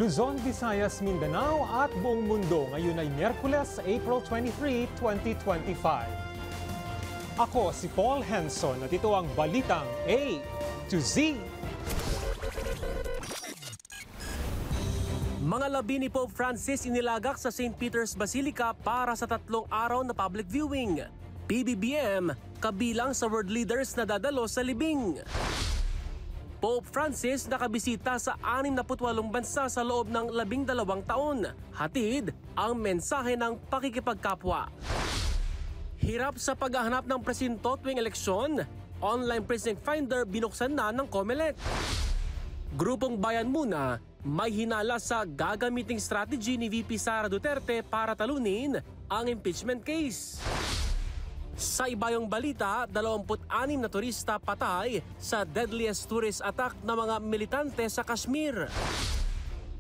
Luzon, Visayas, Mindanao at buong mundo. Ngayon ay Miyerkules, April 23, 2025. Ako si Paul Henson at ito ang Balitang A to Z. Mga labi ni Pope Francis inilagak sa St. Peter's Basilica para sa 3 araw na public viewing. PBBM kabilang sa world leaders na dadalo sa libing. Pope Francis nakabisita sa 68 bansa sa loob ng 12 taon. Hatid ang mensahe ng pakikipagkapwa. Hirap sa paghahanap ng presinto tuwing eleksyon, online precinct finder binuksan na ng COMELEC. Grupong Bayan Muna may hinala sa gagamiting strategy ni VP Sara Duterte para talunin ang impeachment case. Sa ibayong balita, 26 na turista patay sa deadliest tourist attack ng mga militante sa Kashmir.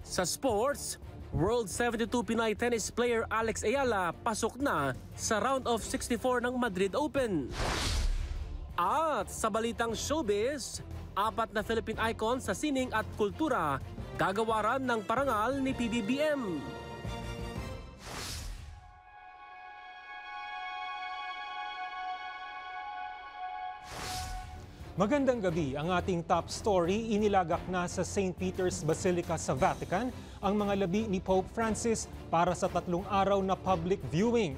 Sa sports, World 72 Pinoy tennis player Alex Ayala pasok na sa round of 64 ng Madrid Open. At sa balitang showbiz, 4 na Philippine icons sa sining at kultura gagawaran ng parangal ni PBBM. Magandang gabi. Ang ating top story, inilagak na sa St. Peter's Basilica sa Vatican ang mga labi ni Pope Francis para sa 3 araw na public viewing.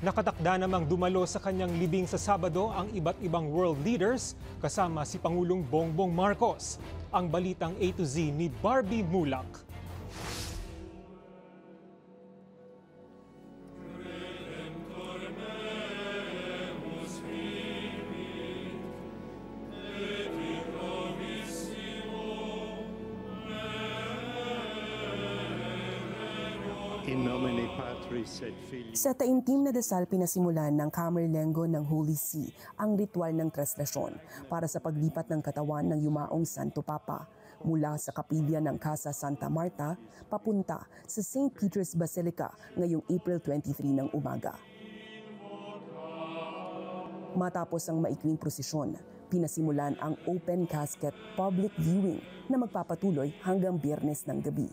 Nakatakda namang dumalo sa kanyang libing sa Sabado ang iba't ibang world leaders kasama si Pangulong Bongbong Marcos. Ang Balitang A to Z ni Barbie Mulak. Sa taimtim na dasal pinasimulan ng Camerlengo ng Holy See ang ritual ng traslasyon para sa paglipat ng katawan ng yumaong Santo Papa mula sa kapilya ng Casa Santa Marta papunta sa St. Peter's Basilica ngayong April 23 ng umaga. Matapos ang maikling prosesyon, pinasimulan ang open casket public viewing na magpapatuloy hanggang Biyernes ng gabi.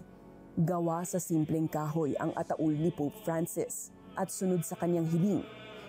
Gawa sa simpleng kahoy ang ataul ni Pope Francis at sunod sa kanyang hiling,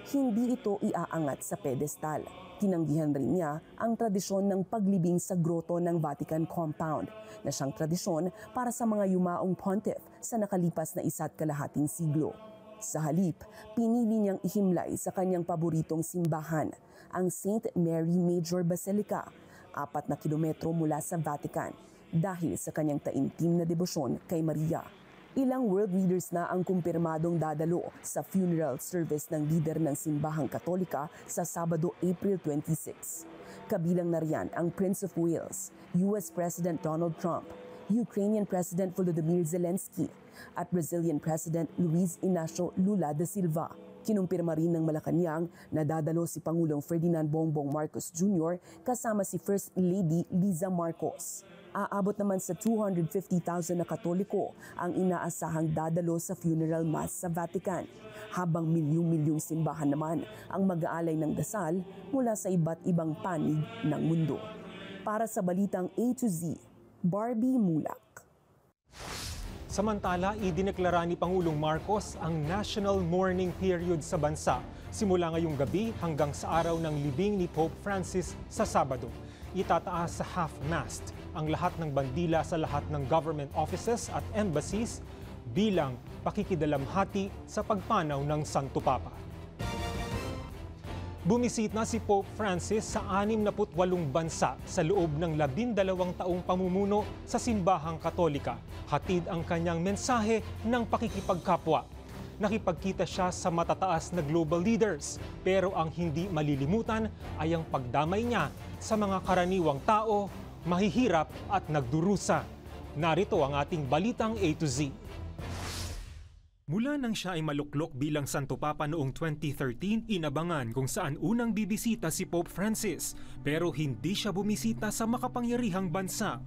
hindi ito iaangat sa pedestal. Tinanggihan rin niya ang tradisyon ng paglibing sa groto ng Vatican Compound na siyang tradisyon para sa mga yumaong pontiff sa nakalipas na 1.5 siglo. Sa halip, pinili niyang ihimlay sa kanyang paboritong simbahan, ang St. Mary Major Basilica, 4 na kilometro mula sa Vatican, dahil sa kanyang taimtim na debosyon kay Maria. Ilang world leaders na ang kumpirmadong dadalo sa funeral service ng lider ng simbahang Katolika sa Sabado, April 26. Kabilang na riyan ang Prince of Wales, US President Donald Trump, Ukrainian President Volodymyr Zelensky at Brazilian President Luiz Inácio Lula da Silva. Kinumpirma rin ng Malacanang na dadalo si Pangulong Ferdinand Bongbong Marcos Jr. kasama si First Lady Liza Marcos. Aabot naman sa 250,000 na Katoliko ang inaasahang dadalo sa funeral mass sa Vatican, habang milyong-milyong simbahan naman ang mag-aalay ng dasal mula sa iba't ibang panig ng mundo. Para sa Balitang A to Z, Barbie Mulak. Samantala, idineklara ni Pangulong Marcos ang national mourning period sa bansa simula ngayong gabi hanggang sa araw ng libing ni Pope Francis sa Sabado. Itataas sa half-mast ang lahat ng bandila sa lahat ng government offices at embassies bilang pakikidalamhati sa pagpanaw ng Santo Papa. Bumisita si Pope Francis sa 68 bansa sa loob ng 12 taong pamumuno sa simbahang Katolika. Hatid ang kanyang mensahe ng pakikipagkapwa. Nakipagkita siya sa matataas na global leaders, pero ang hindi malilimutan ay ang pagdamay niya sa mga karaniwang tao, mahihirap at nagdurusa. Narito ang ating Balitang A to Z. Mula nang siya ay maluklok bilang Santo Papa noong 2013, inabangan kung saan unang bibisita si Pope Francis, pero hindi siya bumisita sa makapangyarihang bansa.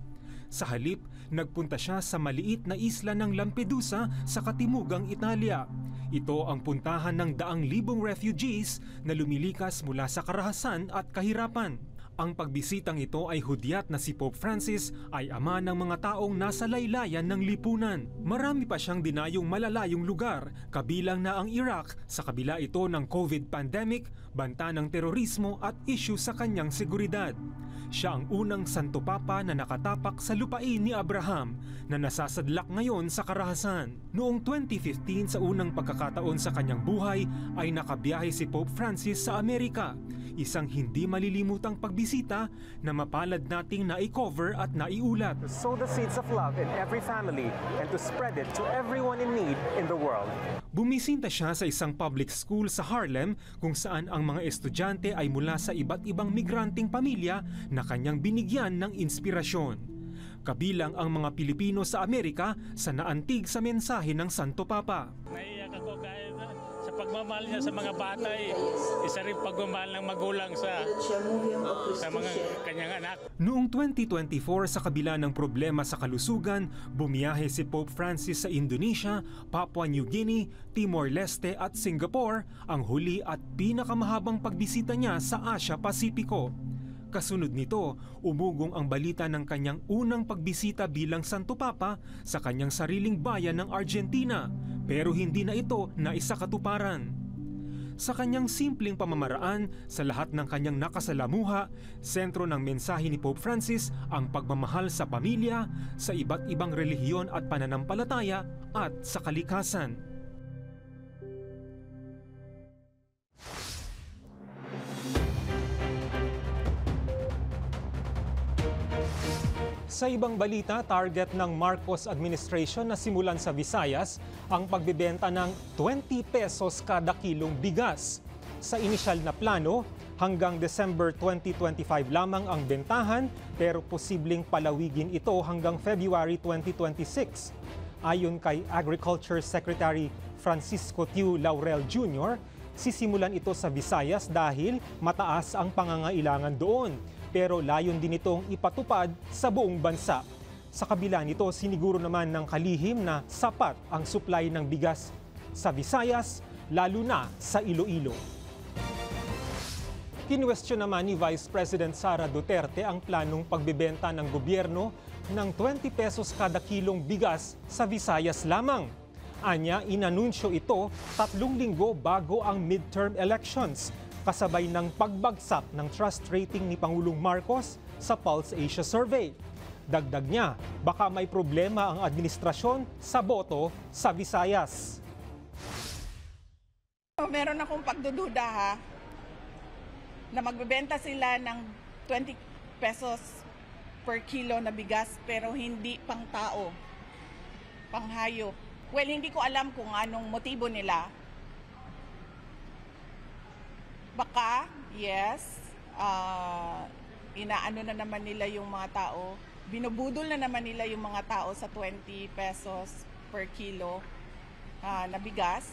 Sa halip, nagpunta siya sa maliit na isla ng Lampedusa sa katimugang Italia. Ito ang puntahan ng 100,000 refugees na lumilikas mula sa karahasan at kahirapan. Ang pagbisitang ito ay hudyat na si Pope Francis ay ama ng mga taong nasa laylayan ng lipunan. Marami pa siyang dinayong malalayong lugar, kabilang na ang Iraq, sa kabila ito ng COVID pandemic, banta ng terorismo at issue sa kanyang seguridad. Siya ang unang Santo Papa na nakatapak sa lupain ni Abraham na nasasadlak ngayon sa karahasan. Noong 2015 sa unang pagkakataon sa kanyang buhay ay nakabiyahe si Pope Francis sa Amerika. Isang hindi malilimutang pagbisita na mapalad nating na-cover at naiulat. To sow the seeds of love in every family and to spread it to everyone in need in the world. Bumisita siya sa isang public school sa Harlem kung saan ang mga estudyante ay mula sa iba't ibang migranting pamilya na kanyang binigyan ng inspirasyon. Kabilang ang mga Pilipino sa Amerika sa naantig sa mensahe ng Santo Papa. Naiiyak ako kahit sa pagmamahal niya sa mga bata, isa rin pagmamahal ng magulang sa mga kanyang anak. Noong 2024 sa kabila ng problema sa kalusugan, bumiyahe si Pope Francis sa Indonesia, Papua New Guinea, Timor-Leste at Singapore, ang huli at pinakamahabang pagbisita niya sa Asia-Pasipiko. Kasunod nito, umugong ang balita ng kanyang unang pagbisita bilang Santo Papa sa kanyang sariling bayan ng Argentina, pero hindi na ito naisakatuparan. Sa kanyang simpleng pamamaraan, sa lahat ng kanyang nakasalamuha, sentro ng mensahe ni Pope Francis ang pagmamahal sa pamilya, sa iba't ibang relihiyon at pananampalataya at sa kalikasan. Sa ibang balita, target ng Marcos administration na simulan sa Visayas ang pagbebenta ng 20 pesos kada kilong bigas. Sa inisyal na plano, hanggang December 2025 lamang ang bentahan pero posibleng palawigin ito hanggang February 2026. Ayon kay Agriculture Secretary Francisco Tiu Laurel Jr., sisimulan ito sa Visayas dahil mataas ang pangangailangan doon. Pero layon din itong ipatupad sa buong bansa. Sa kabila nito, siniguro naman ng kalihim na sapat ang supply ng bigas sa Visayas, lalo na sa Iloilo. Kinwestiyon naman ni Vice President Sara Duterte ang planong pagbebenta ng gobyerno ng 20 pesos kada kilong bigas sa Visayas lamang. Anya, inanunsyo ito 3 linggo bago ang midterm elections, kasabay ng pagbagsak ng trust rating ni Pangulong Marcos sa Pulse Asia Survey. Dagdag niya, baka may problema ang administrasyon sa boto sa Visayas. Meron akong pagdududa na magbebenta sila ng 20 pesos per kilo na bigas pero hindi pang tao, pang hayop. Well, hindi ko alam kung anong motibo nila. Baka, yes, inaano na naman nila yung mga tao, binubudol na naman nila yung mga tao sa 20 pesos per kilo na bigas.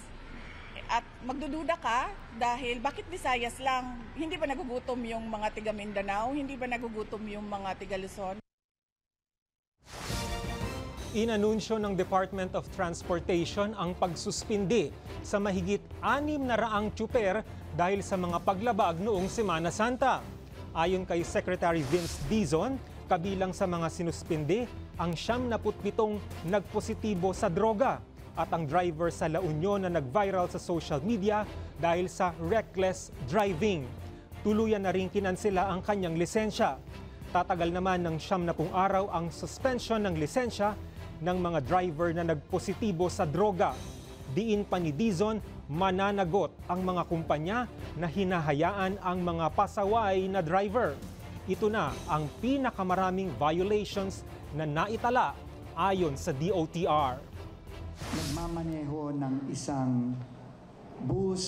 At magdududa ka dahil bakit Visayas lang? Hindi ba nagugutom yung mga tiga Mindanao? Hindi ba nagugutom yung mga tiga Luzon? Inanunsyo ng Department of Transportation ang pagsuspindi sa mahigit 600 tsuper dahil sa mga paglabag noong Semana Santa. Ayon kay Secretary Vince Dizon, kabilang sa mga sinuspindi ang 77 nagpositibo sa droga at ang driver sa La Union na nag-viral sa social media dahil sa reckless driving. Tuluyan na rin kinansela ang kanyang lisensya. Tatagal naman ng 70 araw ang suspension ng lisensya ng mga driver na nagpositibo sa droga. Diin pa ni Dizon, mananagot ang mga kumpanya na hinahayaan ang mga pasaway na driver. Ito na ang pinakamaraming violations na naitala ayon sa DOTR. Nagmamaneho ng isang bus,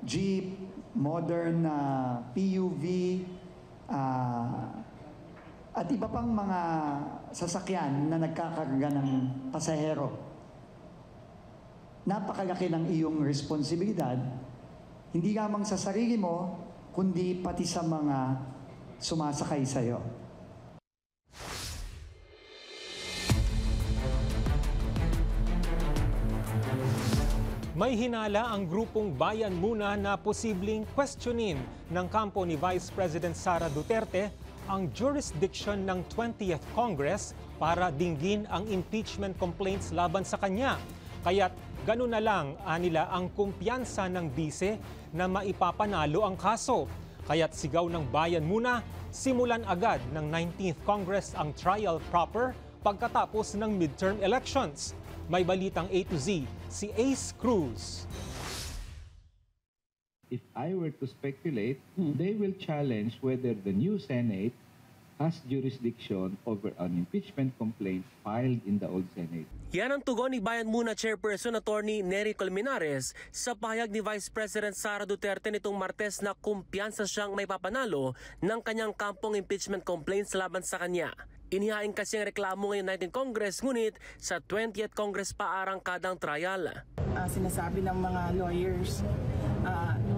jeep, modern na PUV, at iba pang mga sasakyan na nagkakarga ng pasahero. Napakalaki ng iyong responsibilidad, hindi lamang sa sarili mo, kundi pati sa mga sumasakay sa iyo. May hinala ang grupong Bayan Muna na posibleng questionin ng kampo ni Vice President Sara Duterte ang jurisdiction ng 20th Congress para dinggin ang impeachment complaints laban sa kanya. Kaya't ganun na lang anila ang kumpiyansa ng bise na maipapanalo ang kaso. Kaya't sigaw ng Bayan Muna, simulan agad ng 19th Congress ang trial proper pagkatapos ng midterm elections. May balitang A to Z, si Ace Cruz. If I were to speculate, they will challenge whether the new Senate has jurisdiction over an impeachment complaint filed in the old Senate. Yan ang tugon ni Bayan Muna Chairperson Attorney Nery Colmenares sa pahayag ni Vice President Sara Duterte nitong Martes na kumpiyansa siyang may papanalo ng kanyang kampong impeachment complaints laban sa kanya. Inihain kasi ang reklamo ngayon 19th Congress, ngunit sa 20th Congress pa arangkadang trial. Sinasabi ng mga lawyers,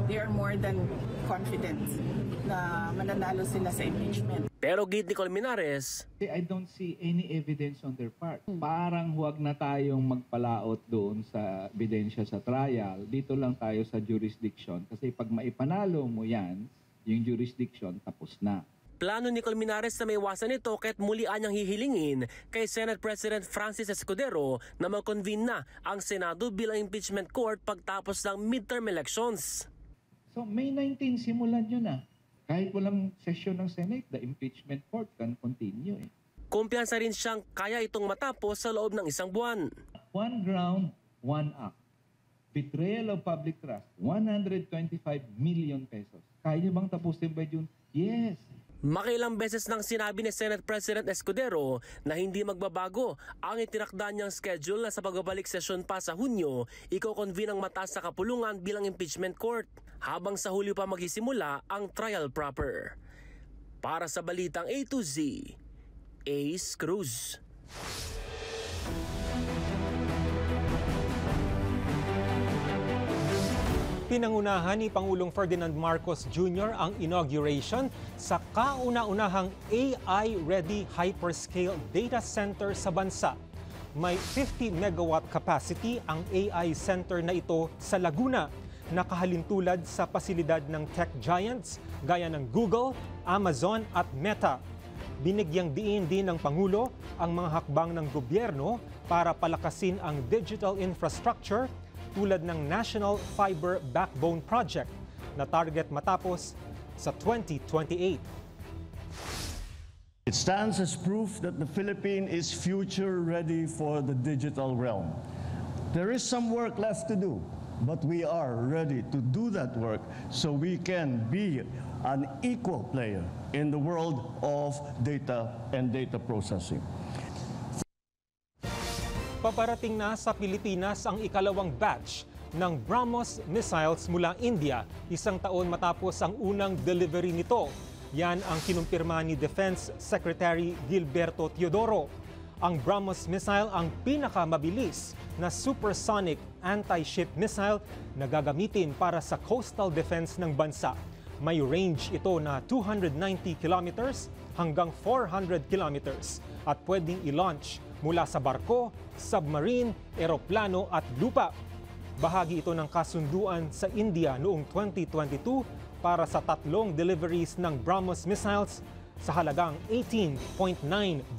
they are more than confident na mananalo sila sa impeachment. Pero gid ni Colmenares, I don't see any evidence on their part. Parang huwag na tayong magpalaot doon sa ebidensya sa trial. Dito lang tayo sa jurisdiction. Kasi pag maipanalo mo yan, yung jurisdiction tapos na. plano ni Colmenares na may iwasan ito kahit muli anyang hihilingin kay Senate President Francis Escudero na mag-convene na ang Senado bilang impeachment court pagtapos ng midterm elections. So May 19 simulan nyo na. Kahit walang session ng Senate, the impeachment court can continue. Kumpiyansa rin siyang kaya itong matapos sa loob ng isang buwan. One ground, one act. Betrayal of public trust, 125 million pesos. Kaya nyo bang tapusin by June? Yes. Makilang beses nang sinabi ni Senate President Escudero na hindi magbabago ang itinakda niyang schedule na sa pagbabalik sesyon pa sa Hunyo, iko-convene ang mataas na kapulungan bilang impeachment court habang sa Hulyo pa magsisimula ang trial proper. Para sa Balitang A to Z, Ace Cruz. Pinangunahan ni Pangulong Ferdinand Marcos Jr. ang inauguration sa kauna-unahang AI-ready hyperscale data center sa bansa. May 50 megawatt capacity ang AI center na ito sa Laguna, nakahalintulad sa pasilidad ng tech giants gaya ng Google, Amazon at Meta. Binigyang diin din ng Pangulo ang mga hakbang ng gobyerno para palakasin ang digital infrastructure tulad ng National Fiber Backbone Project na target matapos sa 2028. It stands as proof that the Philippines is future ready for the digital realm. There is some work left to do, but we are ready to do that work so we can be an equal player in the world of data and data processing. Paparating na sa Pilipinas ang ikalawang batch ng BrahMos missiles mula India, isang taon matapos ang unang delivery nito. Yan ang kinumpirma ni Defense Secretary Gilberto Teodoro. Ang BrahMos missile ang pinakamabilis na supersonic anti-ship missile na gagamitin para sa coastal defense ng bansa. May range ito na 290 kilometers hanggang 400 kilometers at pwedeng i-launch mula sa barko, submarine, eroplano at lupa. Bahagi ito ng kasunduan sa India noong 2022 para sa 3 deliveries ng BrahMos missiles sa halagang 18.9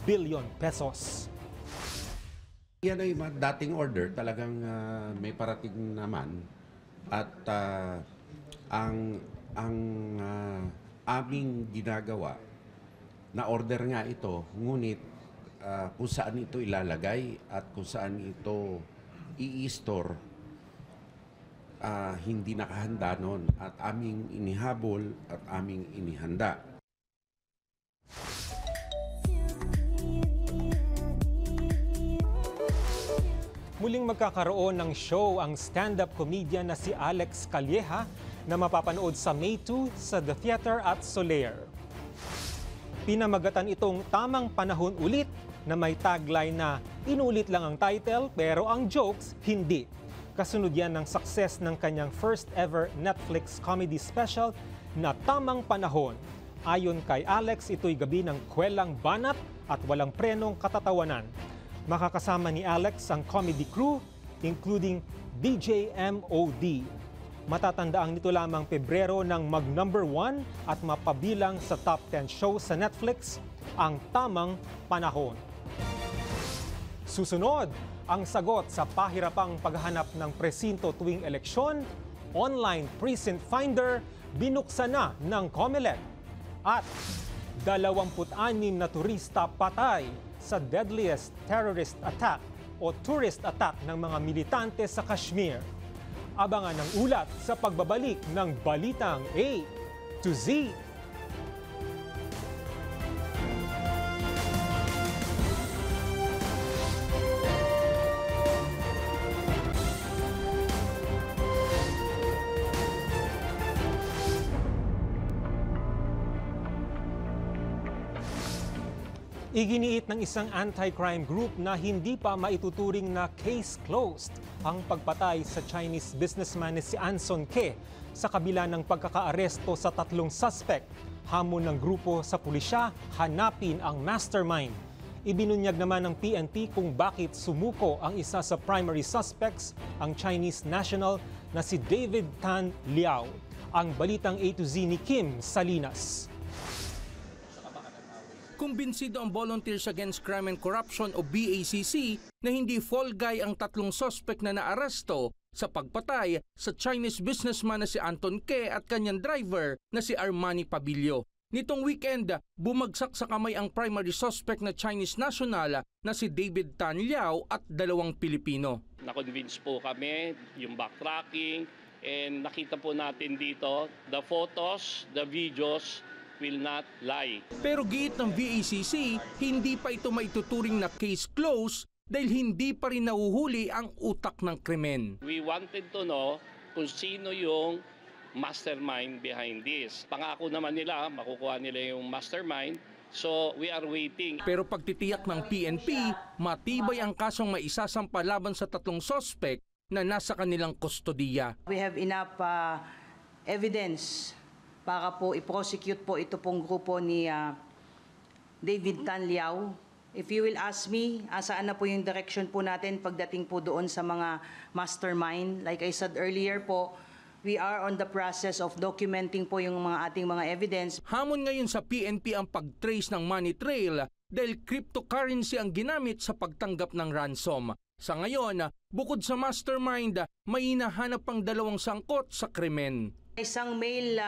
billion pesos. Yan ay dating order, talagang may parating naman at ang aming ginagawa na order nga ito, ngunit kung saan ito ilalagay at kung saan ito i-store, hindi nakahanda noon at aming inihabol at aming inihanda. Muling magkakaroon ng show ang stand-up comedian na si Alex Calleja na mapapanood sa May 2 sa The Theater at Soler. Pinamagatan itong Tamang Panahon Ulit na may tagline na inulit lang ang title pero ang jokes hindi. Kasunod yan ng success ng kanyang first ever Netflix comedy special na Tamang Panahon. Ayon kay Alex, ito'y gabi ng kwelang banat at walang prenong katatawanan. Makakasama ni Alex ang comedy crew including DJMOD. Matatandaang nito lamang Pebrero ng mag-number 1 at mapabilang sa top 10 show sa Netflix, Ang Tamang Panahon. Susunod, ang sagot sa pahirapang paghahanap ng presinto tuwing eleksyon, online precinct finder, binuksan na ng COMELEC. At 26 na turista patay sa deadliest terrorist attack o tourist attack ng mga militante sa Kashmir. Abangan ang ulat sa pagbabalik ng Balitang A to Z. Iginiit ng isang anti-crime group na hindi pa maituturing na case closed ang pagpatay sa Chinese businessman si Anson Ke sa kabila ng pagkakaaresto sa 3 suspect. Hamon ng grupo sa pulisya, hanapin ang mastermind. Ibinunyag naman ng PNP kung bakit sumuko ang isa sa primary suspects, ang Chinese national na si David Tan Liao. Ang Balitang A to Z ni Kim Salinas. Kumbinsido ang Volunteers Against Crime and Corruption o BACC na hindi fall guy ang 3 suspect na naaresto sa pagpatay sa Chinese businessman na si Anton Ke at kanyang driver na si Armani Pabilio. Nitong weekend, bumagsak sa kamay ang primary suspect na Chinese national na si David Tan Liao at 2 Pilipino. Na-convince po kami yung backtracking and nakita po natin dito the photos, the videos will not lie. Pero giit ng VACC, hindi pa ito maituturing na case closed dahil hindi pa rin nahuhuli ang utak ng krimen. We wanted to know kung sino yung mastermind behind this. Pangako naman nila, makukuha nila yung mastermind. So we are waiting. Pero pagtitiyak ng PNP, matibay ang kasong maisasampa laban sa 3 suspect na nasa kanilang kustodiya. We have enough evidence para po i-prosecute po ito pong grupo ni David Tan Liao. If you will ask me, saan na po yung direction po natin pagdating po doon sa mga mastermind. Like I said earlier po, we are on the process of documenting po yung mga ating mga evidence. Hamon ngayon sa PNP ang pag-trace ng money trail dahil cryptocurrency ang ginamit sa pagtanggap ng ransom. Sa ngayon, bukod sa mastermind, may hinahanap pang 2 sangkot sa krimen. Isang male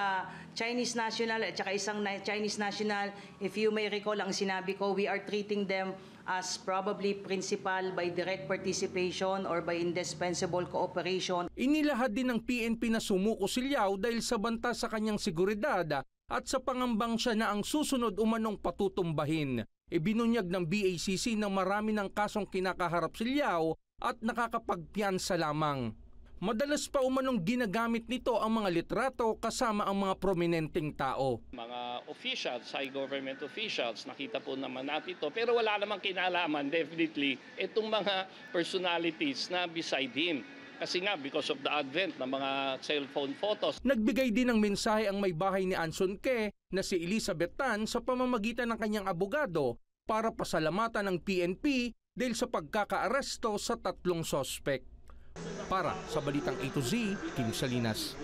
Chinese national at saka isang Chinese national, if you may recall ang sinabi ko, we are treating them as probably principal by direct participation or by indispensable cooperation. Inilahad din ng PNP na sumuko si Liao dahil sa banta sa kanyang seguridad at sa pangambang siya na ang susunod umanong patutumbahin. Ibinunyag ng BACC na marami ng kasong kinakaharap si Liao at nakakapagpiyansa lamang. Madalas pa umanong ginagamit nito ang mga litrato kasama ang mga prominenteng tao. Mga officials, high government officials, nakita po naman natin ito. Pero wala namang kinalaman, definitely, itong mga personalities na beside him. Kasi nga, because of the advent ng mga cellphone photos. Nagbigay din ng mensahe ang may bahay ni Anson Ke na si Elizabeth Tan sa pamamagitan ng kanyang abogado para pasalamatan ng PNP dahil sa pagkakaaresto sa 3 suspect. Para sa Balitang A to Z, Kim Salinas.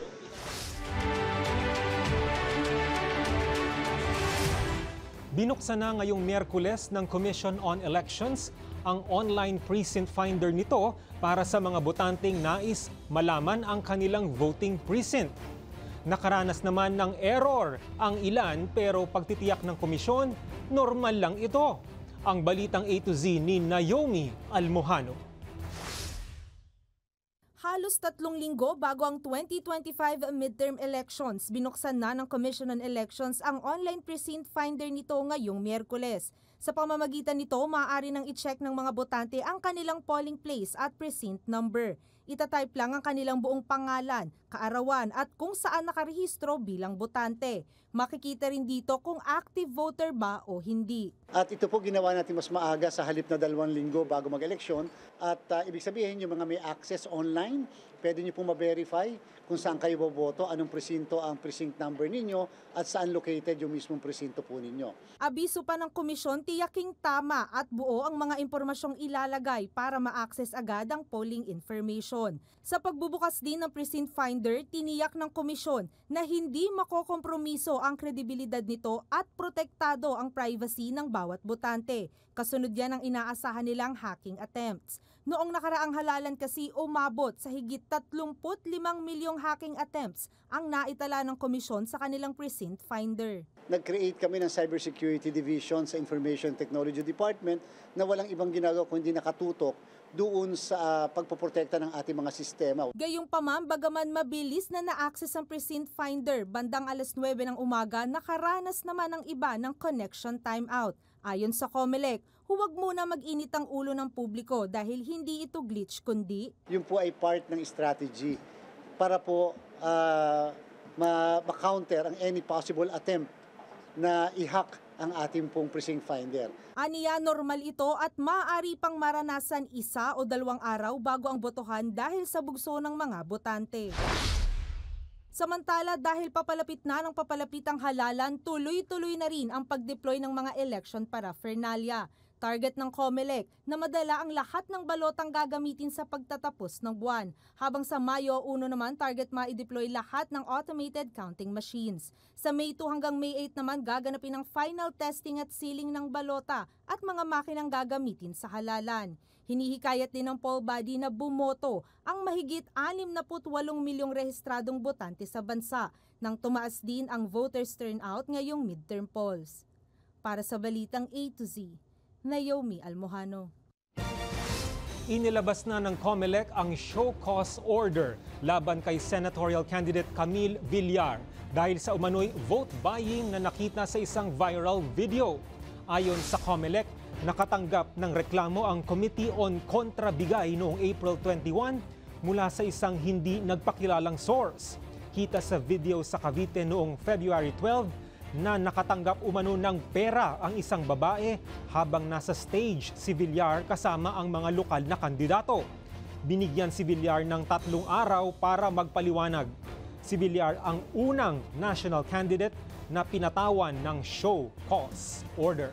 Binuksan na ngayong Miyerkules ng Commission on Elections ang online precinct finder nito para sa mga botanteng nais malaman ang kanilang voting precinct. Nakaranas naman ng error ang ilan pero pagtitiyak ng komisyon, normal lang ito. Ang Balitang A to Z ni Naomi Almohano. Halos 3 linggo bago ang 2025 midterm elections, binuksan na ng Commission on Elections ang online precinct finder nito ngayong Miyerkules. Sa pamamagitan nito, maaari nang i-check ng mga botante ang kanilang polling place at precinct number. Itatype lang ang kanilang buong pangalan, kaarawan at kung saan nakarehistro bilang botante. Makikita rin dito kung active voter ba o hindi. At ito po ginawa natin mas maaga sa halip na 2 linggo bago mag-eleksyon. At ibig sabihin yung mga may access online, pwede niyo pong ma-verify kung saan kayo boboto, anong presinto ang precinct number ninyo at saan located yung mismong presinto po ninyo. Abiso pa ng komisyon, tiyaking tama at buo ang mga impormasyong ilalagay para ma-access agad ang polling information. Sa pagbubukas din ng precinct finder, tiniyak ng komisyon na hindi makokompromiso ang kredibilidad nito at protektado ang privacy ng bawat botante. Kasunod yan ang inaasahan nilang hacking attempts. Noong nakaraang halalan kasi umabot sa higit 35 milyong hacking attempts ang naitala ng komisyon sa kanilang precinct finder. Nag-create kami ng Cybersecurity Division sa Information Technology Department na walang ibang ginagawa kundi nakatutok doon sa pagpoprotekta ng ating mga sistema. Gayunpaman, bagaman mabilis na na-access ang precinct finder, bandang alas 9 ng umaga, nakaranas naman ang iba ng connection timeout. Ayon sa COMELEC, huwag muna mag-init ang ulo ng publiko dahil hindi ito glitch kundi yun po ay part ng strategy para po ma-counter ang any possible attempt na i-hack ang ating pong precinct finder. Aniya, normal ito at maaari pang maranasan 1 o 2 araw bago ang botohan dahil sa bugso ng mga botante. Samantala, dahil papalapit na ng papalapit ang halalan, tuloy-tuloy na rin ang pag-deploy ng mga election paraphernalia. Target ng COMELEC na madala ang lahat ng balotang gagamitin sa pagtatapos ng buwan. Habang sa Mayo 1 naman, target ma-deploy lahat ng automated counting machines. Sa May 2 hanggang May 8 naman, gaganapin ang final testing at sealing ng balota at mga makinang gagamitin sa halalan. Hinihikayat din ng poll body na bumoto ang mahigit 68 milyong rehistradong botante sa bansa nang tumaas din ang voters turnout ngayong midterm polls. Para sa Balitang A to Z, Naomi Almojano. Inilabas na ng COMELEC ang show cause order laban kay senatorial candidate Camille Villar dahil sa umano'y vote buying na nakita sa isang viral video. Ayon sa COMELEC, nakatanggap ng reklamo ang Committee on Kontrabigay noong April 21 mula sa isang hindi nagpakilalang source. Kita sa video sa Cavite noong February 12 na nakatanggap umano ng pera ang isang babae habang nasa stage si Villar kasama ang mga lokal na kandidato. Binigyan si Villar ng 3 araw para magpaliwanag. Si Villar ang unang national candidate na pinatawan ng show cause order.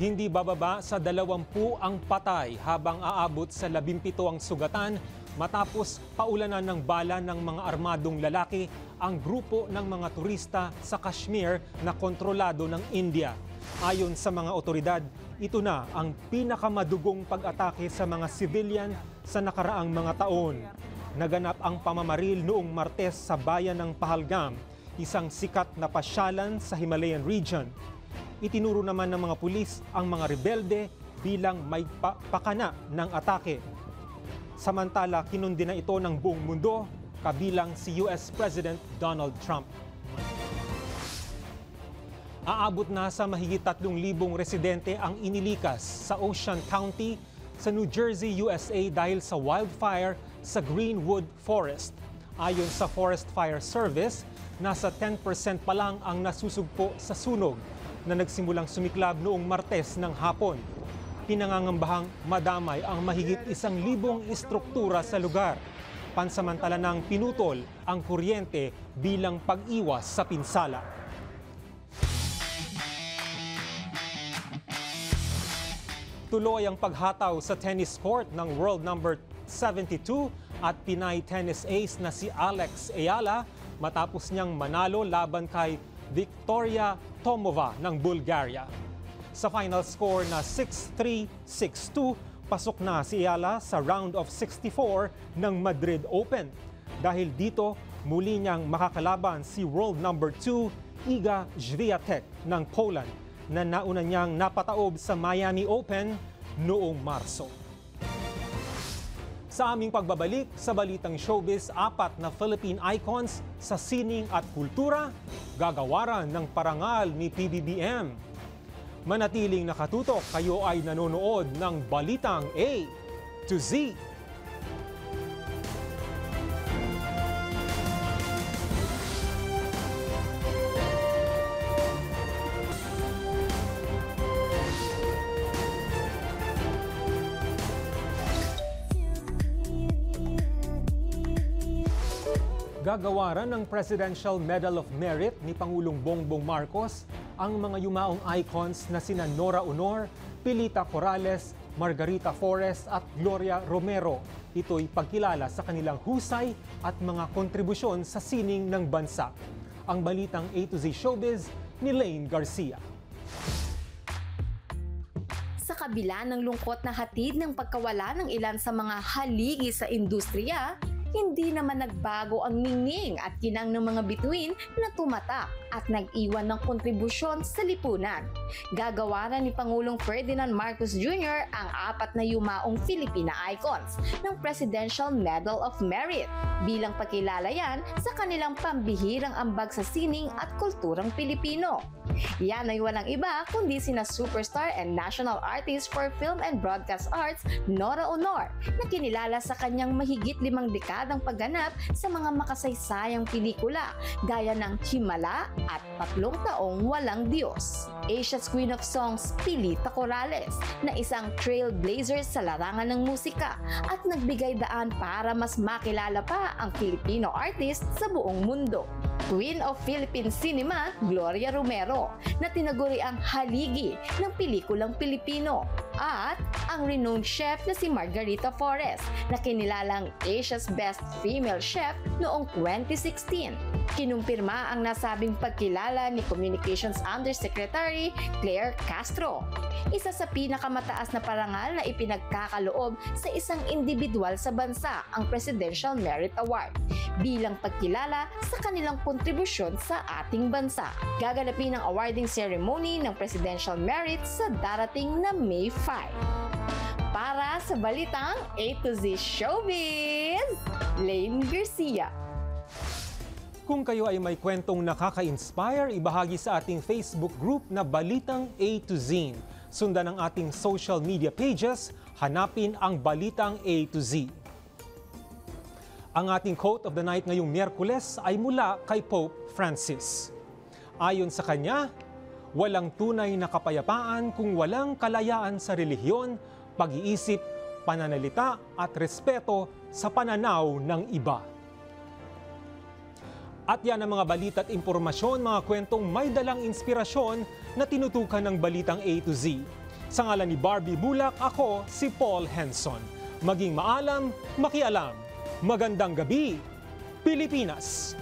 Hindi bababa sa 20 ang patay habang aabot sa 17 ang sugatan matapos paulanan ng bala ng mga armadong lalaki ang grupo ng mga turista sa Kashmir na kontrolado ng India. Ayon sa mga otoridad, ito na ang pinakamadugong pag-atake sa mga civilian sa nakaraang mga taon. Naganap ang pamamaril noong Martes sa bayan ng Pahalgam, isang sikat na pasyalan sa Himalayan region. Itinuro naman ng mga pulis ang mga rebelde bilang may pakana ng atake. Samantala, kinundi na ito ng buong mundo, kabilang si US President Donald Trump. Aabot na sa mahigit 3,000 residente ang inilikas sa Ocean County sa New Jersey, USA dahil sa wildfire sa Greenwood Forest. Ayon sa Forest Fire Service, nasa 10% pa lang ang nasusugpo sa sunog na nagsimulang sumiklab noong Martes ng hapon. Pinangangambahang madamay ang mahigit 1,000 istruktura sa lugar. Pansamantala nang pinutol ang kuryente bilang pag-iwas sa pinsala. Tuloy ang paghataw sa tennis court ng world number 72 at Pinay tennis ace na si Alex Ayala matapos niyang manalo laban kay Victoria Tomova ng Bulgaria. Sa final score na 6-3, 6-2, pasok na si Ayala sa round of 64 ng Madrid Open. Dahil dito, muli niyang makakalaban si world number 2, Iga Swiatek ng Poland, na nauna niyang napataob sa Miami Open noong Marso. Sa aming pagbabalik sa Balitang Showbiz, 4 na Philippine icons sa sining at kultura, gagawaran ng parangal ni PBBM. Manatiling nakatutok, kayo ay nanonood ng Balitang A to Z. Gagawaran ng Presidential Medal of Merit ni Pangulong Bongbong Marcos ang mga yumaong icons na sina Nora Honor, Pilita Corrales, Margarita Forrest at Gloria Romero. Ito'y pagkilala sa kanilang husay at mga kontribusyon sa sining ng bansa. Ang balitang A to Z Showbiz ni Lane Garcia. Sa kabila ng lungkot na hatid ng pagkawala ng ilan sa mga haligi sa industriya, hindi naman nagbago ang ningning at kinang ng mga bituin na tumatak at nag-iwan ng kontribusyon sa lipunan. Gagawaran ni Pangulong Ferdinand Marcos Jr. ang 4 na yumaong Filipina icons ng Presidential Medal of Merit bilang pagkilala yan sa kanilang pambihirang ambag sa sining at kulturang Pilipino. Yan ay walang iba kundi sina superstar and national artist for film and broadcast arts Nora Honor na kinilala sa kanyang mahigit 5 dekadang pagganap sa mga makasaysayang pelikula gaya ng Himala at 3 taong walang Diyos. Asia's Queen of Songs Pilita Corrales na isang trailblazer sa larangan ng musika at nagbigay daan para mas makilala pa ang Filipino artist sa buong mundo. Queen of Philippine Cinema, Gloria Romero, na tinaguri ang haligi ng pelikulang Pilipino. At ang renowned chef na si Margarita Forrest, na kinilalang Asia's Best Female Chef noong 2016. Kinumpirma ang nasabing pagkilala ni Communications Undersecretary Claire Castro. Isa sa pinakamataas na parangal na ipinagkakaloob sa isang individual sa bansa, ang Presidential Merit Award, bilang pagkilala sa kanilang kontribusyon sa ating bansa. Gaganapin ang awarding ceremony ng Presidential Merit sa darating na May 5. Para sa balitang A to Z Showbiz, Lane Garcia. Kung kayo ay may kwentong nakaka-inspire, ibahagi sa ating Facebook group na Balitang A to Z. Sundan ang ating social media pages, hanapin ang Balitang A to Z. Ang ating quote of the night ngayong Miyerkules ay mula kay Pope Francis. Ayon sa kanya, walang tunay na kapayapaan kung walang kalayaan sa relihiyon, pag-iisip, pananalita at respeto sa pananaw ng iba. At yan ang mga balita at impormasyon, mga kwentong may dalang inspirasyon na tinutukan ng Balitang A to Z. Sa ngalan ni Barbie Bulak, ako si Paul Henson. Maging maalam, makialam. Magandang gabi, Pilipinas!